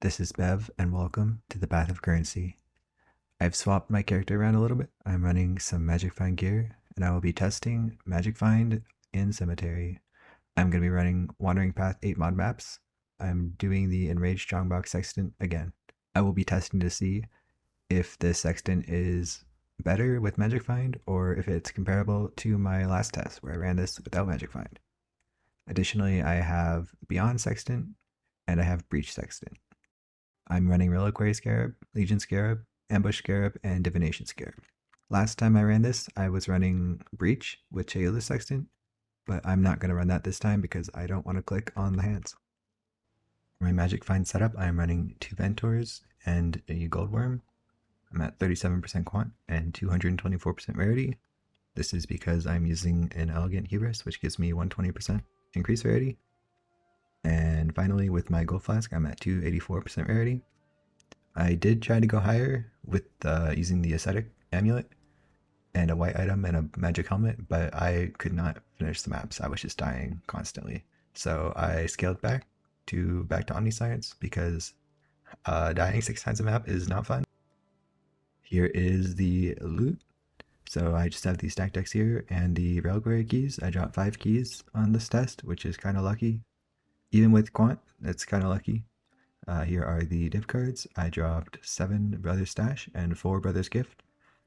This is Bev, and welcome to the Path of Currency. I've swapped my character around a little bit. I'm running some Magic Find gear, and I will be testing Magic Find in Cemetery. I'm going to be running Wandering Path 8 mod maps. I'm doing the Enrage Strongbox Sextant again. I will be testing to see if the Sextant is better with Magic Find, or if it's comparable to my last test where I ran this without Magic Find. Additionally, I have Beyond Sextant, and I have Breach Sextant. I'm running Reliquary Scarab, Legion Scarab, Ambush Scarab, and Divination Scarab. Last time I ran this, I was running Breach with Cheola Sextant, but I'm not going to run that this time because I don't want to click on the hands. For my Magic Find setup, I'm running 2 Ventors and a Gold Worm. I'm at 37% quant and 224% rarity. This is because I'm using an Elegant Hubris, which gives me 120% increased rarity. And finally, with my Gold Flask, I'm at 284% rarity. I did try to go higher with using the Ascetic Amulet and a white item and a magic helmet, but I could not finish the maps. I was just dying constantly. So I scaled back to Omniscience because dying 6 times a map is not fun. Here is the loot. So I just have these stack decks here and the reliquary keys. I dropped 5 keys on this test, which is kind of lucky. Even with quant, it's kind of lucky. Here are the div cards. I dropped 7 Brothers Stash and 4 Brothers Gift.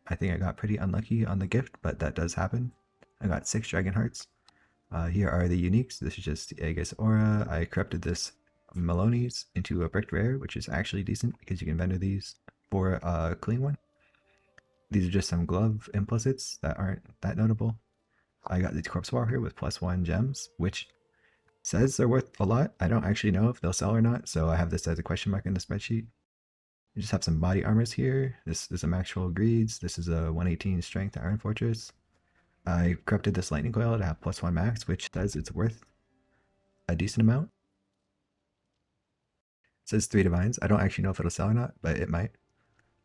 I think I got pretty unlucky on the gift, but that does happen. I got 6 Dragon Hearts. Here are the uniques. This is just the Aegis Aura. I corrupted this Maloney's into a bricked rare, which is actually decent because you can vendor these for a clean one. These are just some glove implicits that aren't that notable. I got the Corpse Wall here with +1 gems, which says they're worth a lot. I don't actually know if they'll sell or not, so I have this as a question mark in the spreadsheet. We just have some body armors here. This is a Maxwell Greeds. This is a 118 Strength Iron Fortress. I corrupted this Lightning Coil to have +1 max, which says it's worth a decent amount. It says 3 Divines. I don't actually know if it'll sell or not, but it might.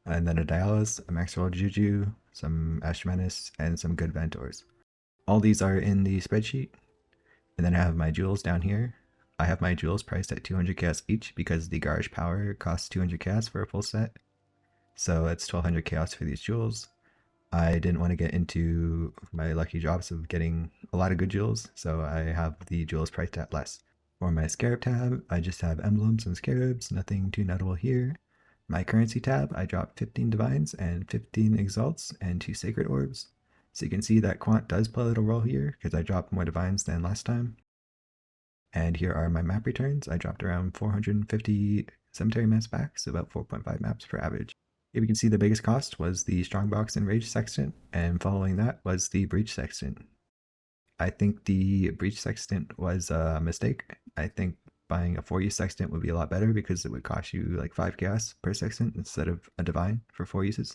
And then a Dialis, a Maxwell Juju, some Ash Menace, and some good Ventors. All these are in the spreadsheet. And then I have my jewels down here. I have my jewels priced at 200 chaos each because the Garage Power costs 200 chaos for a full set. So it's 1200 chaos for these jewels. I didn't want to get into my lucky drops of getting a lot of good jewels, so I have the jewels priced at less. For my Scarab tab, I just have emblems and scarabs, nothing too notable here. My currency tab, I dropped 15 divines and 15 exalts and 2 sacred orbs. So you can see that quant does play a little role here because I dropped more divines than last time. And here are my map returns. I dropped around 450 cemetery maps back, so about 4.5 maps per average. Here we can see the biggest cost was the Strongbox Enrage Sextant, and following that was the Breach Sextant. I think the Breach Sextant was a mistake. I think buying a 4-use Sextant would be a lot better because it would cost you like 5 chaos per Sextant instead of a Divine for 4 uses.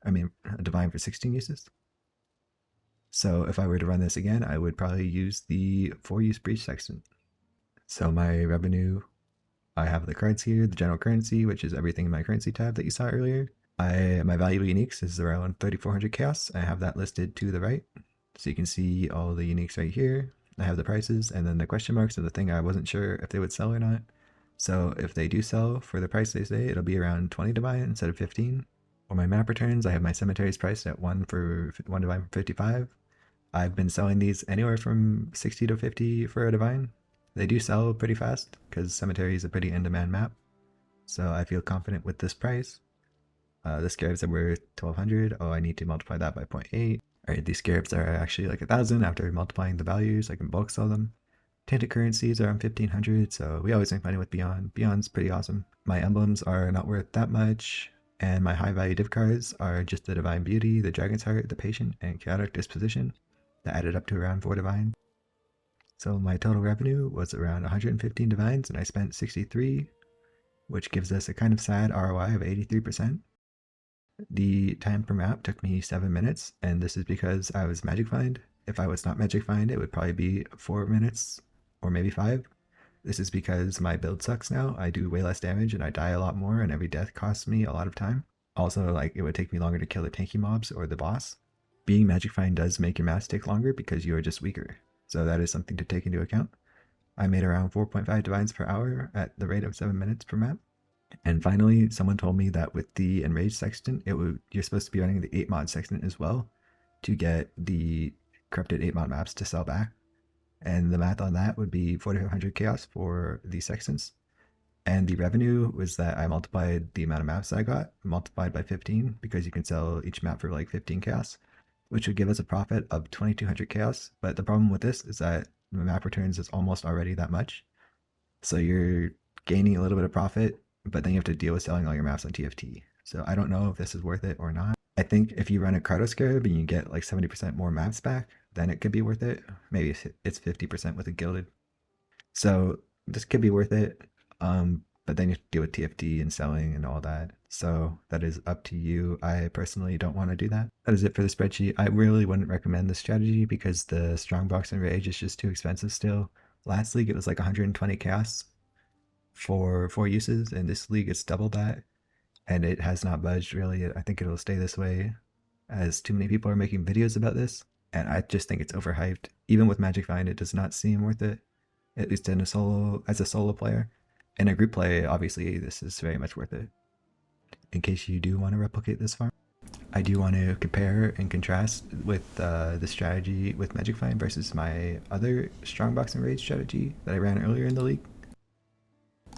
I mean, a Divine for 16 uses. So if I were to run this again, I would probably use the 4-use Breach Sextant. So my revenue, I have the cards here, the general currency, which is everything in my currency tab that you saw earlier. My valuable uniques is around 3400 chaos. I have that listed to the right. So you can see all the uniques right here. I have the prices and then the question marks are the thing I wasn't sure if they would sell or not. So if they do sell for the price they say, it'll be around 20 divine instead of 15. For my map returns, I have my cemeteries priced at 1 divine for 55. I've been selling these anywhere from 60 to 50 for a divine. They do sell pretty fast because Cemetery is a pretty in-demand map, so I feel confident with this price. The scarabs are worth 1200. Oh, I need to multiply that by 0.8. Alright, these scarabs are actually like 1000 after multiplying the values. I can bulk sell them. Tinted currencies are around 1500, so we always make money with Beyond. Beyond's pretty awesome. My emblems are not worth that much, and my high value div cards are just the Divine Beauty, the Dragon's Heart, the Patient, and Chaotic Disposition. That added up to around 4 divine. So my total revenue was around 115 divines and I spent 63, which gives us a kind of sad ROI of 83%. The time per map took me 7 minutes, and this is because I was Magic Find. If I was not Magic Find, it would probably be 4 minutes or maybe 5. This is because my build sucks now. I do way less damage and I die a lot more, and every death costs me a lot of time. Also, like, it would take me longer to kill the tanky mobs or the boss. Being Magic Find does make your maps take longer because you are just weaker. So that is something to take into account. I made around 4.5 divines per hour at the rate of 7 minutes per map. And finally, someone told me that with the Enrage Sextant, you're supposed to be running the 8 mod Sextant as well to get the corrupted 8 mod maps to sell back. And the math on that would be 4,500 chaos for the Sextants. And the revenue was that I multiplied the amount of maps that I got, multiplied by 15, because you can sell each map for like 15 chaos, which would give us a profit of 2,200 chaos. But the problem with this is that the map returns is almost already that much. So you're gaining a little bit of profit, but then you have to deal with selling all your maps on TFT. So I don't know if this is worth it or not. I think if you run a Cardo Scarab and you get like 70% more maps back, then it could be worth it. Maybe it's 50% with a Gilded. So this could be worth it. But then you have to deal with TFT and selling and all that. So that is up to you. I personally don't want to do that. That is it for the spreadsheet. I really wouldn't recommend this strategy because the Strongbox Enrage is just too expensive still. Last league it was like 120 chaos for 4 uses, and this league it's double that, and it has not budged really. I think it'll stay this way as too many people are making videos about this, and I just think it's overhyped. Even with Magic Find, it does not seem worth it, at least in a solo player. In a group play, obviously this is very much worth it. In case you do want to replicate this farm, I do want to compare and contrast with the strategy with Magic Find versus my other Strongbox Enrage strategy that I ran earlier in the league.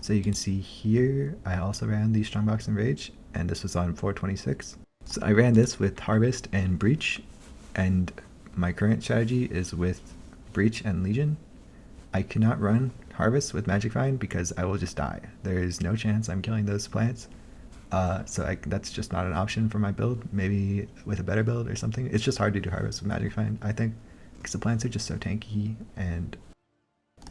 So you can see here, I also ran the Strongbox Enrage, and this was on 426. So I ran this with Harvest and Breach, and my current strategy is with Breach and Legion. I cannot run Harvest with Magic Find because I will just die. There is no chance I'm killing those plants. That's just not an option for my build. Maybe with a better build or something. It's just hard to do Harvest with Magic Find, I think, because the plants are just so tanky, and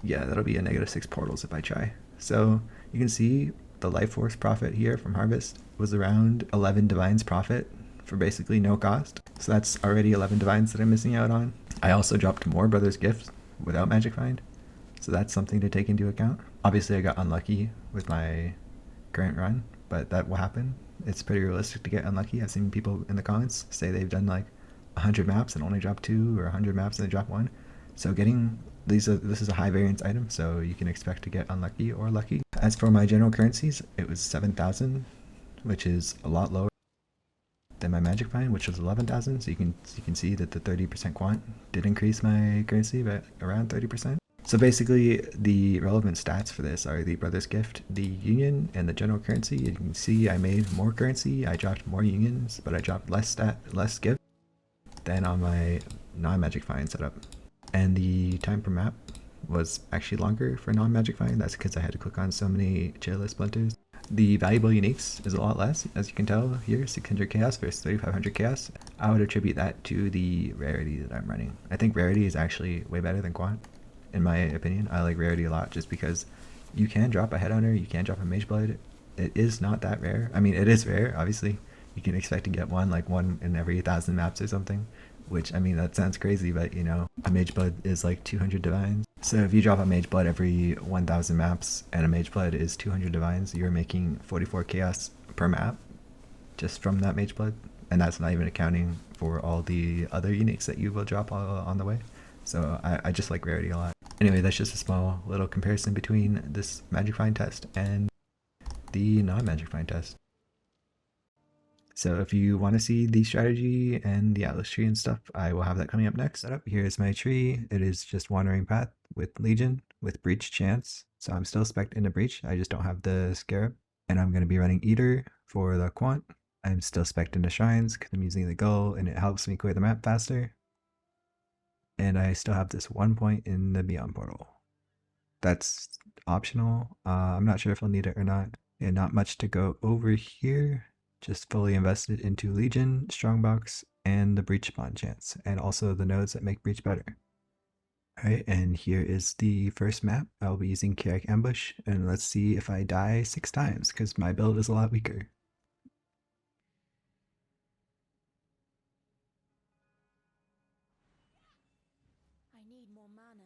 yeah, that'll be a -6 portals if I try. So you can see the life force profit here from Harvest was around 11 divines profit for basically no cost. So that's already 11 divines that I'm missing out on. I also dropped more Brother's Gifts without Magic Find, so that's something to take into account. Obviously I got unlucky with my current run, but that will happen. It's pretty realistic to get unlucky. I've seen people in the comments say they've done like 100 maps and only dropped 2, or 100 maps and they drop 1. So this is a high variance item, so you can expect to get unlucky or lucky. As for my general currencies, it was 7,000, which is a lot lower than my Magic Find, which was 11,000. So you can see that the 30% quant did increase my currency by around 30%. So basically, the relevant stats for this are the Brother's Gift, the Union, and the general currency. You can see I made more currency, I dropped more unions, but I dropped less gift than on my non-Magic Find setup. And the time per map was actually longer for non-Magic Find. That's because I had to click on so many chairless splinters. The valuable uniques is a lot less, as you can tell here, 600 chaos versus 3,500 chaos. I would attribute that to the rarity that I'm running. I think rarity is actually way better than quant, in my opinion. I like rarity a lot just because you can drop a Headhunter, you can drop a Mageblood. It is not that rare. I mean, it is rare, obviously. You can expect to get one in every 1,000 maps or something. Which, I mean, that sounds crazy, but you know, a Mageblood is like 200 divines. So if you drop a Mageblood every 1,000 maps and a Mageblood is 200 divines, you're making 44 chaos per map just from that Mageblood. And that's not even accounting for all the other uniques that you will drop on the way. So I just like rarity a lot. Anyway, that's just a small little comparison between this Magic Find test and the non-Magic Find test. So if you want to see the strategy and the Atlas tree and stuff, I will have that coming up next. Setup, here's my tree. It is just Wandering Path with Legion, with Breach Chance. So I'm still spec'd into Breach, I just don't have the Scarab. And I'm going to be running Eater for the Quant. I'm still spec'd into Shrines because I'm using the Gull and it helps me clear the map faster. And I still have this 1 point in the Beyond Portal. That's optional. I'm not sure if I'll need it or not. And not much to go over here. Just fully invested into Legion, Strongbox, and the Breach spawn chance, and also the nodes that make Breach better. Alright, and here is the first map. I'll be using Kirac Ambush, and let's see if I die 6 times, because my build is a lot weaker. I need more mana.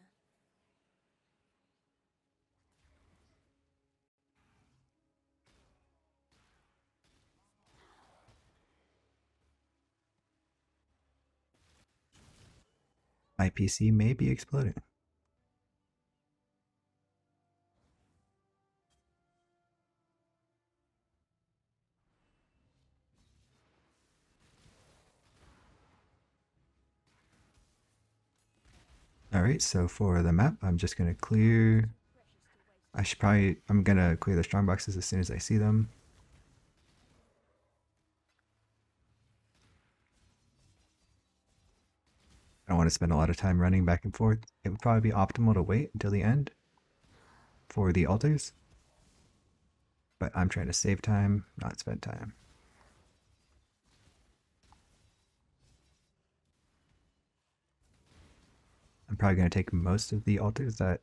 My PC may be exploding. Alright, so for the map, I'm just going to clear. I'm going to clear the strong boxes as soon as I see them. I don't want to spend a lot of time running back and forth. It would probably be optimal to wait until the end for the altars. But I'm trying to save time, not spend time. I'm probably going to take most of the altars that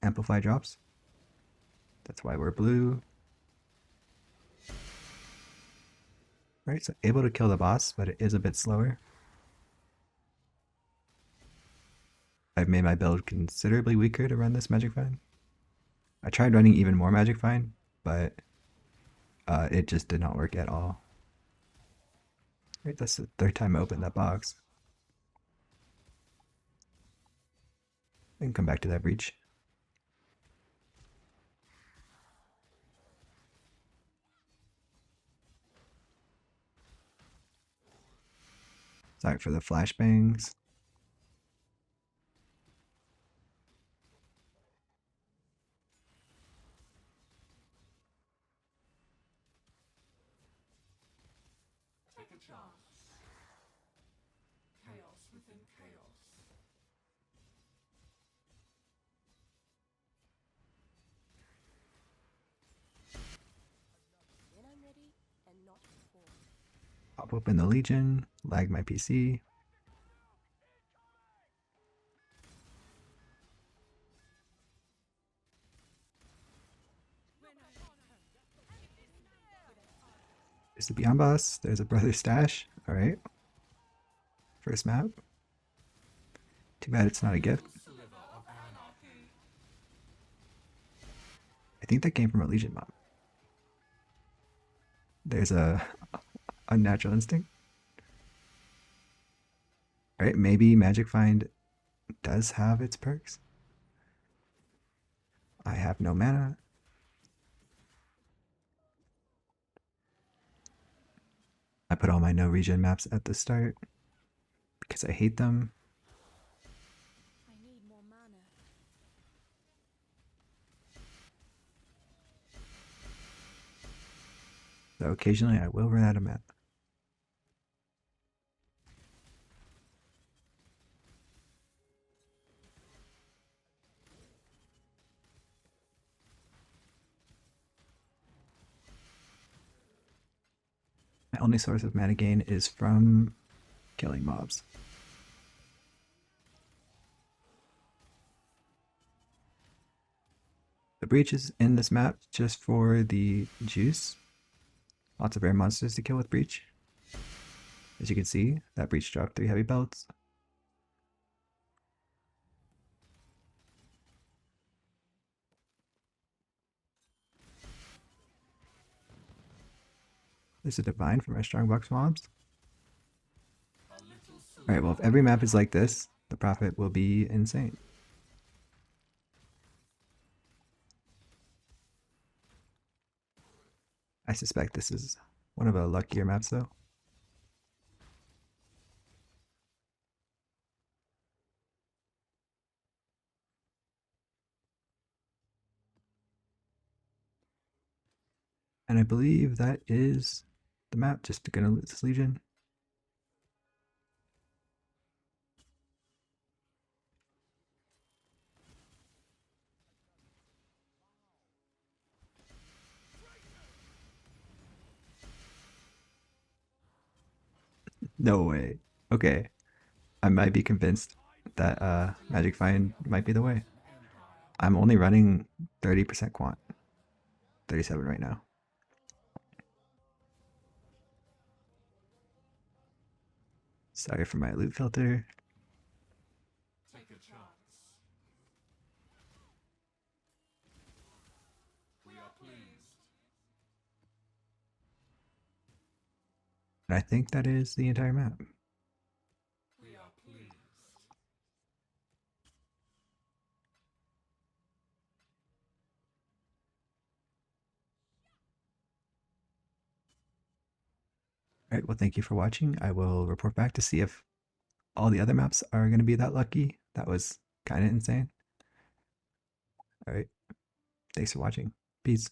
amplify drops. That's why we're blue. Right, so able to kill the boss, but it is a bit slower. I've made my build considerably weaker to run this Magic Find. I tried running even more Magic Find, but it just did not work at all. Right, that's the third time I opened that box. And come back to that breach. Sorry for the flashbangs. Take a chance. Chaos within chaos. When I'm ready, and not before. Pop open the Legion, lag my PC. There's the Beyond Boss. There's a Brother Stash. Alright. First map. Too bad it's not a gift. I think that came from a Legion mob. There's a Unnatural Instinct. Alright, maybe Magic Find does have its perks. I have no mana. I put all my no regen maps at the start because I hate them. I need more mana. So occasionally I will run out of mana. My only source of mana gain is from killing mobs. The breach is in this map just for the juice. Lots of rare monsters to kill with breach. As you can see, that breach dropped 3 heavy belts. There's a divine for my Strongbox mobs. Alright, well if every map is like this, the profit will be insane. I suspect this is one of the luckier maps though. And I believe that is the map, just gonna lose this Legion. No way. Okay. I might be convinced that Magic Find might be the way. I'm only running 30% quant. 37 right now. Sorry for my loot filter. Take a chance. We are pleased. And I think that is the entire map. We are pleased. Alright, well thank you for watching. I will report back to see if all the other maps are going to be that lucky. That was Kind of insane. All right. Thanks for watching. Peace.